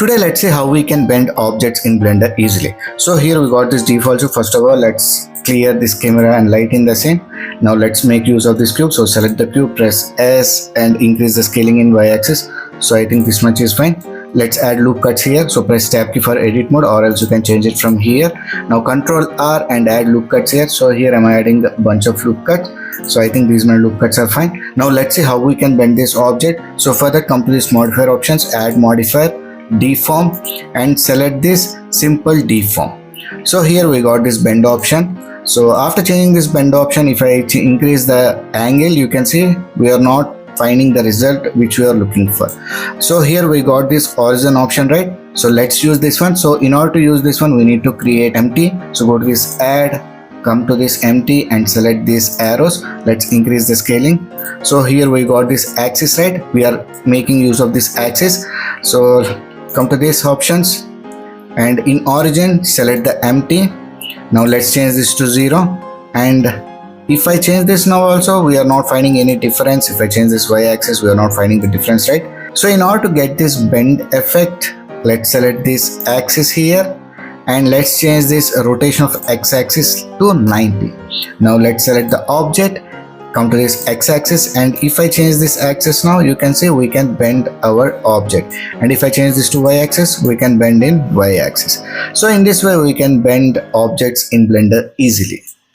Today let's see how we can bend objects in Blender easily. So here we got this default. So first of all, let's clear this camera and light in the scene. Now let's make use of this cube. So select the cube, press S and increase the scaling in y-axis. So I think this much is fine. Let's add loop cuts here. So press tab key for edit mode, or else you can change it from here. Now Control R and add loop cuts here. So here I'm adding a bunch of loop cuts. So I think these my loop cuts are fine. Now let's see how we can bend this object. So for that, come to this modifier options, add modifier, deform, and select this simple deform. So here we got this bend option. So after changing this bend option, if I increase the angle, you can see we are not finding the result which we are looking for. So here we got this origin option, right? So let's use this one. So in order to use this one, we need to create empty. So go to this add, come to this empty and select these arrows. Let's increase the scaling. So here we got this axis, right? We are making use of this axis. So come to these options and in origin select the empty. Now let's change this to 0, and if I change this now also, we are not finding any difference. If I change this y-axis, we are not finding the difference, right? So in order to get this bend effect, let's select this axis here and let's change this rotation of x-axis to 90. Now let's select the object, come to this x-axis, and if I change this axis now, you can see we can bend our object, and if I change this to y-axis, we can bend in y-axis. So in this way we can bend objects in Blender easily.